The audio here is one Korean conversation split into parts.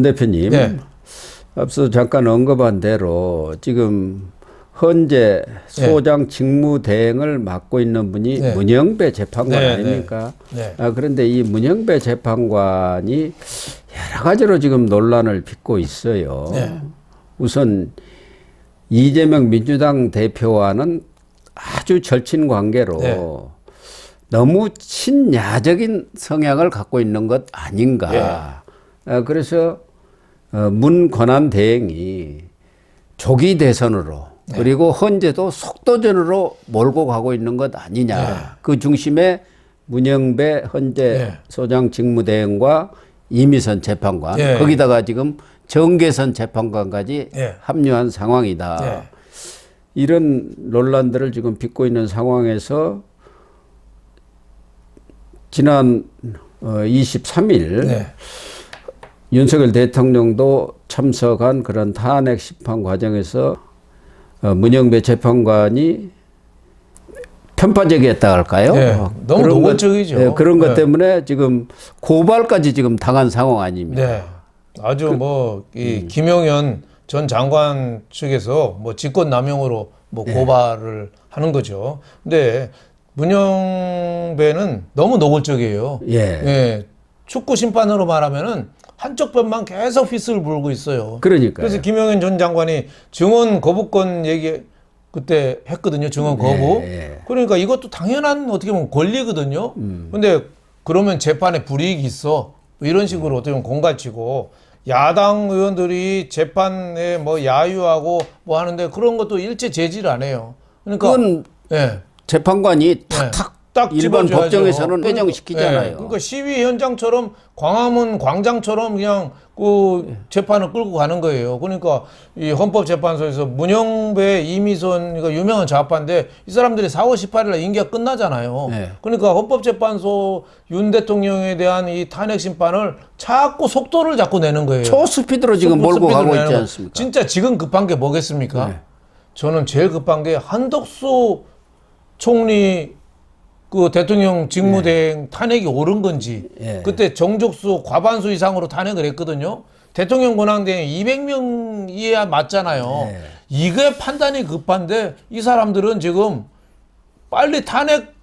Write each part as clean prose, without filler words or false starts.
대표님, 네. 앞서 잠깐 언급한 대로 지금 현재 소장 직무 대행을 맡고 있는 분이 네. 문영배 재판관 네, 아닙니까? 네. 그런데 이 문영배 재판관이 여러 가지로 지금 논란을 빚고 있어요. 네. 우선 이재명 민주당 대표와는 아주 절친 관계로 네. 너무 친야적인 성향을 갖고 있는 것 아닌가. 그래서 문 권한 대행이 조기 대선으로 그리고 현재도 속도전으로 몰고 가고 있는 것 아니냐. 그 중심에 문영배 현재 소장 직무대행과 이미선 재판관 거기다가 지금 정계선 재판관까지 합류한 상황이다. 이런 논란들을 지금 빚고 있는 상황에서 지난 23일 윤석열 대통령도 참석한 그런 탄핵 심판 과정에서 문영배 재판관이 편파적이었다 할까요? 너무 노골적이죠. 그런 것 때문에 지금 고발까지 지금 당한 상황 아닙니까? 네. 아주 이 김용현 전 장관 측에서 직권남용으로 고발을 하는 거죠. 근데 문영배는 너무 노골적이에요. 축구 심판으로 말하면은 한쪽 편만 계속 휘슬을 불고 있어요. 그러니까요. 그래서 김용현 전 장관이 증언 거부권 얘기 그때 했거든요. 증언 거부. 그러니까 이것도 당연한 어떻게 보면 권리거든요. 근데 그러면 재판에 불이익이 있어. 이런 식으로 어떻게 보면 공갈치고 야당 의원들이 재판에 야유하고 하는데 그런 것도 일체 제지를 안 해요. 그러니까 그건 재판관이 탁탁 딱 일반 집어줘야죠. 법정에서는 회정시키잖아요. 그러니까 시위 현장처럼 광화문 광장처럼 그냥 그 재판을 끌고 가는 거예요. 그러니까 이 헌법재판소에서 문영배, 이미선 이거 유명한 좌파인데 이 사람들이 4월 18일에 임기가 끝나잖아요. 그러니까 헌법재판소 윤 대통령에 대한 이 탄핵 심판을 자꾸 속도를 자꾸 내는 거예요. 초스피드로 지금 몰고 가고 있지 않습니까? 진짜 지금 급한 게 뭐겠습니까? 저는 제일 급한 게 한덕수 총리 그 대통령 직무대행 탄핵이 옳은 건지 그때 정족수 과반수 이상으로 탄핵을 했거든요. 대통령 권한대행 200명 이해야 맞잖아요. 이게 판단이 급한데 이 사람들은 지금 빨리 탄핵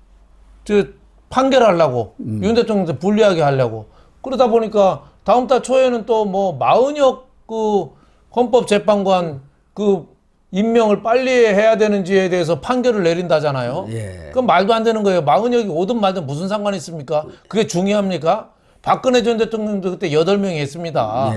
판결하려고 윤 대통령한테 불리하게 하려고 그러다 보니까 다음 달 초에는 또 마은혁 그 헌법재판관 그 임명을 빨리 해야 되는지에 대해서 판결을 내린다잖아요. 그건 말도 안 되는 거예요. 마은혁이 오든 말든 무슨 상관이 있습니까? 그게 중요합니까? 박근혜 전 대통령도 그때 8명이 했습니다.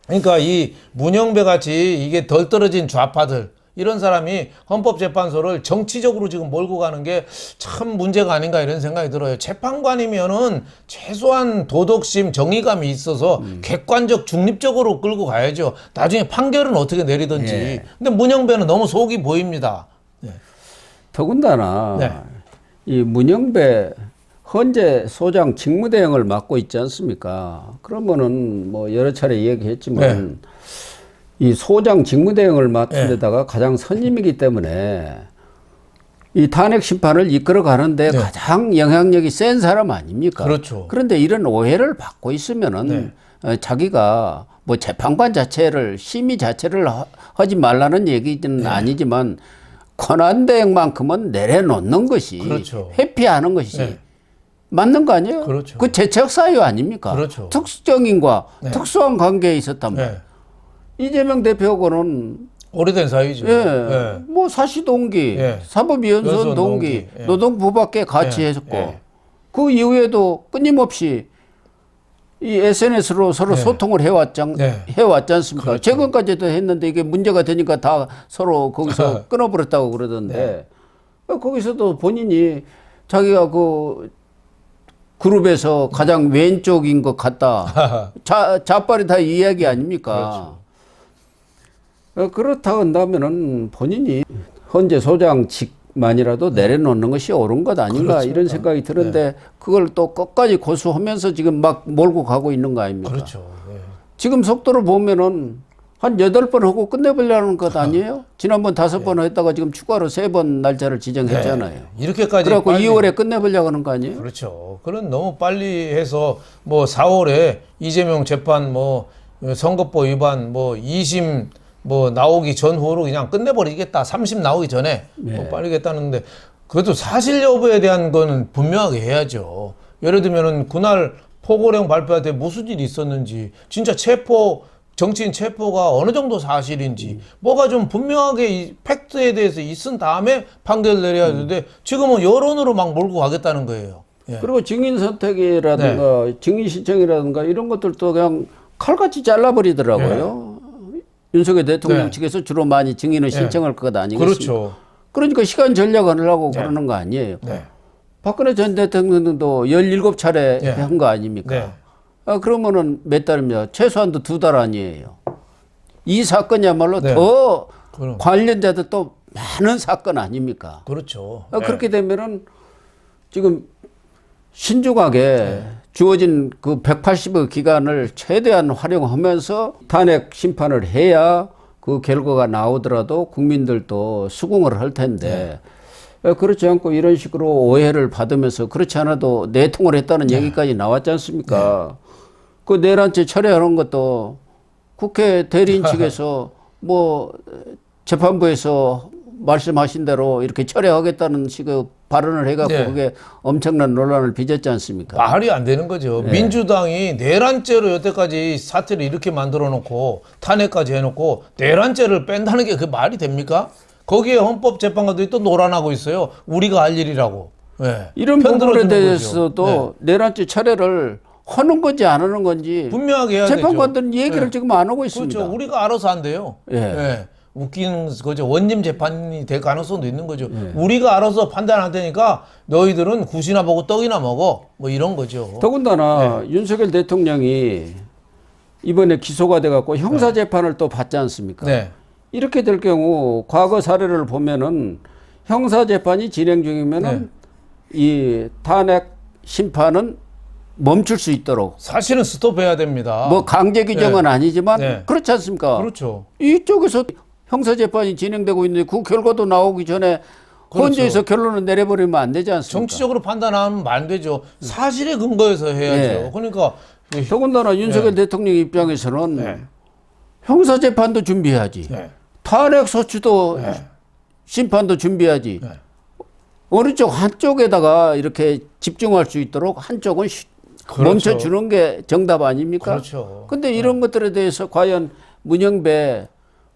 그러니까 이 문영배 같이 이게 덜 떨어진 좌파들 이런 사람이 헌법재판소를 정치적으로 지금 몰고 가는 게 참 문제가 아닌가 이런 생각이 들어요. 재판관이면은 최소한 도덕심, 정의감이 있어서 객관적, 중립적으로 끌고 가야죠. 나중에 판결은 어떻게 내리든지. 근데 문영배는 너무 속이 보입니다. 더군다나 이 문영배 현재 소장 직무대행을 맡고 있지 않습니까? 그러면은 여러 차례 얘기했지만 이 소장 직무대행을 맡은 데다가 가장 선임이기 때문에 이 탄핵 심판을 이끌어 가는데 가장 영향력이 센 사람 아닙니까? 그렇죠. 그런데 이런 오해를 받고 있으면은 자기가 재판관 자체를 심의 자체를 하지 말라는 얘기는 아니지만 권한대행만큼은 내려놓는 것이 회피하는 것이 맞는 거 아니에요? 그 재척 사유 아닙니까? 특수정인과 특수한 관계에 있었다면 이재명 대표하고는 오래된 사이죠. 사시동기, 사법위원선 동기, 노동부밖에 같이 했었고 그 이후에도 끊임없이 이 SNS로 서로 소통을 해왔지 않습니까? 최근까지도 했는데 이게 문제가 되니까 다 서로 거기서 끊어버렸다고 그러던데 거기서도 본인이 자기가 그 그룹에서 가장 왼쪽인 것 같다. 좌빨이 다 이 이야기 아닙니까? 그렇다 한다면은 본인이 현재 소장직만이라도 내려놓는 것이 옳은 것 아닌가 이런 생각이 드는데 그걸 또 끝까지 고수하면서 지금 막 몰고 가고 있는 거 아닙니까? 지금 속도를 보면은 한 8번 하고 끝내보려는 것 아니에요? 지난번 5번 했다가 지금 추가로 3번 날짜를 지정했잖아요. 이렇게까지 그래갖고 2월에 끝내보려고 하는 거 아니에요? 그렇죠. 그런 너무 빨리 해서 4월에 이재명 재판 선거법 위반 뭐 2심 뭐 나오기 전후로 그냥 끝내버리겠다. 3심 나오기 전에 뭐 빨리겠다는데 그래도 사실 여부에 대한 거는 분명하게 해야죠. 예를 들면은 그날 포고령 발표할 때 무슨 일이 있었는지 진짜 정치인 체포가 어느 정도 사실인지 뭐가 좀 분명하게 이 팩트에 대해서 있은 다음에 판결을 내려야 되는데 지금은 여론으로 막 몰고 가겠다는 거예요. 예. 그리고 증인 선택이라든가 증인 신청이라든가 이런 것들도 그냥 칼같이 잘라버리더라고요. 윤석열 대통령 측에서 주로 많이 증인을 신청할 것 아니겠습니까? 그렇죠. 그러니까 시간 전략하려고 그러는 거 아니에요. 박근혜 전 대통령도 17차례 한 거 아닙니까? 그러면은 몇 달입니까? 최소한도 2달 아니에요. 이 사건이야말로 더 관련자들 또 많은 사건 아닙니까? 그렇죠. 그렇게 되면은 지금 신중하게 주어진 그 180의 기간을 최대한 활용하면서 탄핵 심판을 해야 그 결과가 나오더라도 국민들도 수긍을 할 텐데 그렇지 않고 이런 식으로 오해를 받으면서 그렇지 않아도 내통을 했다는 얘기까지 나왔지 않습니까? 그 내란죄 철회하는 것도 국회 대리인 측에서 뭐 재판부에서 말씀하신 대로 이렇게 철회하겠다는 식의 발언을 해갖고 그게 엄청난 논란을 빚었지 않습니까? 말이 안 되는 거죠. 민주당이 내란죄로 여태까지 사태를 이렇게 만들어 놓고 탄핵까지 해놓고 내란죄를 뺀다는 게 그 말이 됩니까? 거기에 헌법재판관들이 또 노란하고 있어요. 우리가 할 일이라고. 이런 부분에 대해서도 내란죄 철회를 하는 건지 안 하는 건지 분명하게 해야 재판관들은 되죠. 얘기를 지금 안 하고 있습니다. 그렇죠. 우리가 알아서 한대요. 웃기는 거죠. 원님 재판이 될 가능성도 있는 거죠. 우리가 알아서 판단 안 되니까 너희들은 굿이나 보고 떡이나 먹어. 뭐 이런 거죠. 더군다나 윤석열 대통령이 이번에 기소가 돼갖고 형사재판을 또 받지 않습니까? 이렇게 될 경우 과거 사례를 보면은 형사재판이 진행 중이면은 이 탄핵 심판은 멈출 수 있도록 사실은 스톱해야 됩니다. 뭐 강제 규정은 아니지만 그렇지 않습니까? 그렇죠. 이쪽에서 형사재판이 진행되고 있는데 그 결과도 나오기 전에 헌재에서 결론을 내려버리면 안 되지 않습니까? 정치적으로 판단하면 안 되죠. 사실에 근거해서 해야죠. 그러니까 더군다나 윤석열 대통령 입장에서는 형사재판도 준비해야지. 탄핵 소추도 심판도 준비해야지. 어느 쪽 한쪽에다가 이렇게 집중할 수 있도록 한쪽은 멈춰주는 게 정답 아닙니까? 그렇죠. 근데 이런 것들에 대해서 과연 문영배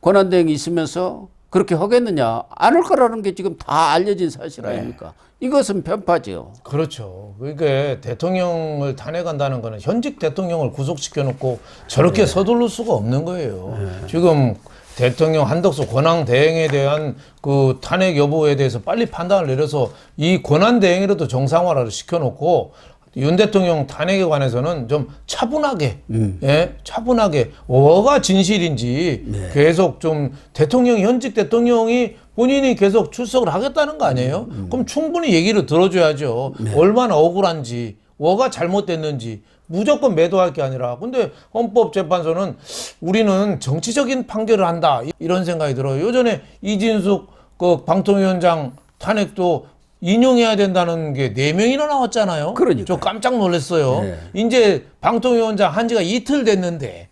권한대행이 있으면서 그렇게 하겠느냐? 안 할 거라는 게 지금 다 알려진 사실 아닙니까? 이것은 편파죠. 그렇죠. 그러니까 대통령을 탄핵한다는 거는 현직 대통령을 구속시켜 놓고 저렇게 서두를 수가 없는 거예요. 지금 대통령 한덕수 권한 대행에 대한 그 탄핵 여부에 대해서 빨리 판단을 내려서 이 권한 대행이라도 정상화를 시켜놓고 윤 대통령 탄핵에 관해서는 좀 차분하게, 차분하게 뭐가 진실인지 계속 좀 현직 대통령이 본인이 계속 출석을 하겠다는 거 아니에요? 그럼 충분히 얘기를 들어줘야죠. 얼마나 억울한지, 뭐가 잘못됐는지. 무조건 매도할 게 아니라 근데 헌법재판소는 우리는 정치적인 판결을 한다 이런 생각이 들어요. 예전에 이진숙 그 방통위원장 탄핵도 인용해야 된다는 게 4명이나 나왔잖아요. 그러니까요. 저 깜짝 놀랐어요. 이제 방통위원장 한 지가 이틀 됐는데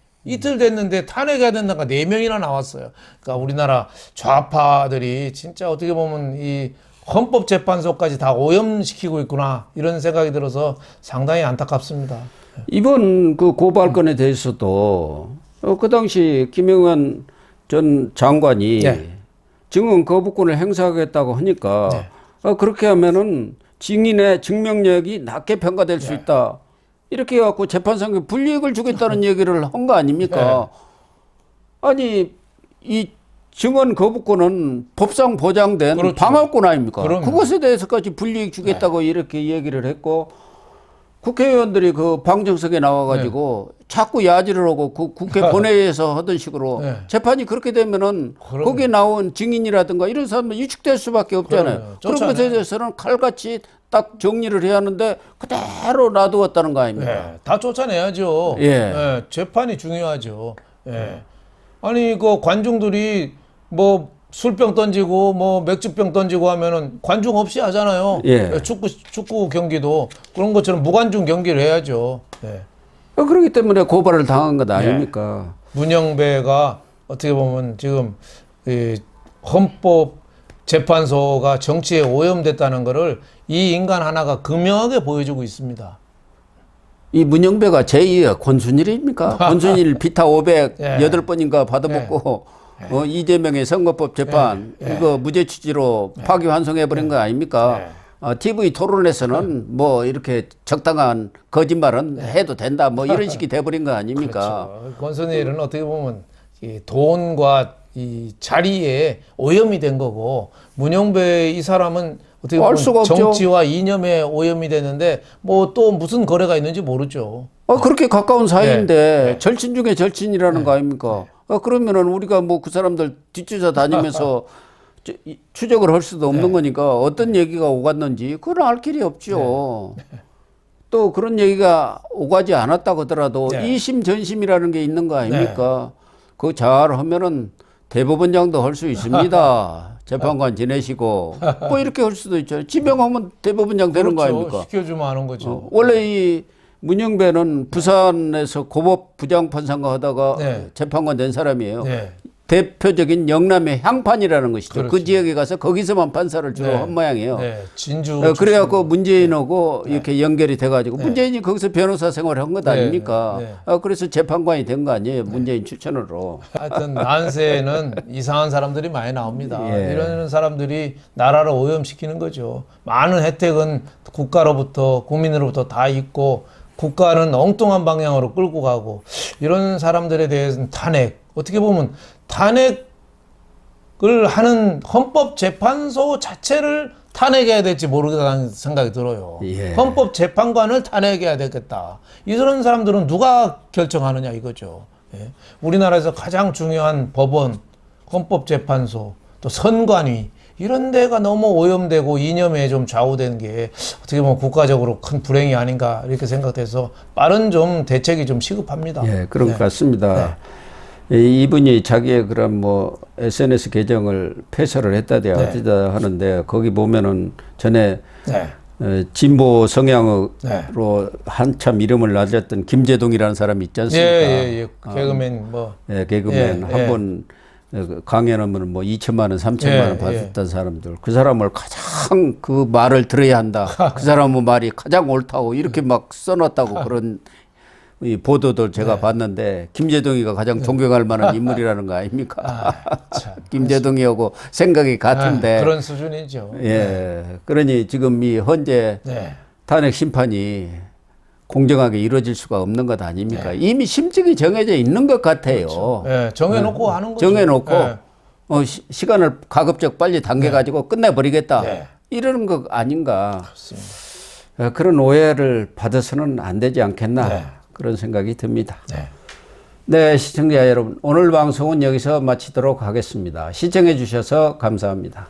탄핵해야 된다가 4명이나 나왔어요. 그러니까 우리나라 좌파들이 진짜 어떻게 보면 이 헌법재판소까지 다 오염시키고 있구나 이런 생각이 들어서 상당히 안타깝습니다. 이번 그 고발건에 대해서도 그 당시 김영환 전 장관이 증언 거부권을 행사하겠다고 하니까 그렇게 하면은 증인의 증명력이 낮게 평가될 수 있다. 이렇게 해갖고 재판상에 불이익을 주겠다는 얘기를 한 거 아닙니까? 아니 이 증언 거부권은 법상 보장된 방어권 아닙니까? 그것에 대해서까지 불이익 주겠다고 이렇게 얘기를 했고 국회의원들이 그 방정석에 나와가지고 자꾸 야지를 하고 그 국회 본회의에서 하던 식으로 재판이 그렇게 되면은 거기에 나온 증인이라든가 이런 사람은 위축될 수밖에 없잖아요. 그런 것에 대해서는 칼같이 딱 정리를 해야 하는데 그대로 놔두었다는 거 아닙니까? 다 쫓아내야죠. 재판이 중요하죠. 아니 그 관중들이 뭐 술병 던지고 뭐 맥주병 던지고 하면은 관중 없이 하잖아요. 축구 경기도 그런 것처럼 무관중 경기를 해야죠. 그렇기 때문에 고발을 당한 것 아닙니까? 문영배가 어떻게 보면 지금 이 헌법재판소가 정치에 오염됐다는 것을 이 인간 하나가 극명하게 보여주고 있습니다. 이 문영배가 제2의 권순일입니까? 권순일 비타 500 예. 8번인가 받아먹고 이재명의 선거법 재판 이거 무죄 취지로 파기환송해버린 거 아닙니까? TV 토론에서는 뭐 이렇게 적당한 거짓말은 해도 된다 뭐 이런 식이 돼버린 거 아닙니까? 그렇죠. 권순일은 어떻게 보면 이 돈과 이 자리에 오염이 된 거고 문영배 이 사람은 어떻게 보면 알 수가 없죠. 정치와 이념에 오염이 됐는데 뭐 또 무슨 거래가 있는지 모르죠. 그렇게 가까운 사이인데 네. 절친 중에 절친이라는 거 아닙니까? 그러면은 우리가 뭐 그 사람들 뒷주사 다니면서 추적을 할 수도 없는 거니까 어떤 얘기가 오갔는지 그건 알 길이 없죠. 또 그런 얘기가 오가지 않았다고 하더라도 이심 전심이라는 게 있는 거 아닙니까? 그거 잘 하면은 대법원장도 할 수 있습니다. 재판관 지내시고 뭐 이렇게 할 수도 있죠. 지명하면 대법원장 되는 거 아닙니까? 시켜주면 하는 거죠. 원래 이 문영배는 부산에서 고법 부장판사가 하다가 재판관 된 사람이에요. 대표적인 영남의 향판이라는 것이죠. 그 지역에 가서 거기서만 판사를 주로 한 모양이에요. 진주. 그래갖고 문재인하고 이렇게 연결이 돼가지고 문재인이 거기서 변호사 생활을 한 것 아닙니까? 그래서 재판관이 된 거 아니에요. 문재인 추천으로. 하여튼 난세에는 이상한 사람들이 많이 나옵니다. 이런 사람들이 나라를 오염시키는 거죠. 많은 혜택은 국가로부터 국민으로부터 다 있고 국가는 엉뚱한 방향으로 끌고 가고 이런 사람들에 대해서는 탄핵. 어떻게 보면 탄핵을 하는 헌법재판소 자체를 탄핵해야 될지 모르겠다는 생각이 들어요. 헌법재판관을 탄핵해야 되겠다. 이런 사람들은 누가 결정하느냐 이거죠. 우리나라에서 가장 중요한 법원, 헌법재판소, 또 선관위 이런 데가 너무 오염되고 이념에 좀 좌우되는 게 어떻게 보면 국가적으로 큰 불행이 아닌가 이렇게 생각돼서 빠른 좀 대책이 좀 시급합니다. 그런 것 같습니다. 이분이 자기의 그런 뭐 SNS 계정을 폐쇄를 했다대야 어디다 하는데 거기 보면은 전에 진보 성향으로 한참 이름을 날렸던 김재동이라는 사람이 있지 않습니까? 개그맨 뭐. 개그맨 한 번 강연하면 뭐 2천만 원, 3천만 원 받았던 사람들 그 사람을 가장 그 말을 들어야 한다. 그 사람의 말이 가장 옳다고 이렇게 막 써놨다고 그런 이 보도들 제가 봤는데 김재동이가 가장 존경할 만한 인물이라는 거 아닙니까? 김재동이하고 생각이 같은데 그런 수준이죠. 그러니 지금 이 현재 탄핵 심판이 공정하게 이루어질 수가 없는 것 아닙니까? 이미 심증이 정해져 있는 것 같아요. 그렇죠. 정해놓고 하는 거죠. 정해놓고 시간을 가급적 빨리 당겨가지고 끝내버리겠다. 이러는 것 아닌가. 그렇습니다. 그런 오해를 받아서는 안 되지 않겠나. 그런 생각이 듭니다. 시청자 여러분, 오늘 방송은 여기서 마치도록 하겠습니다. 시청해 주셔서 감사합니다.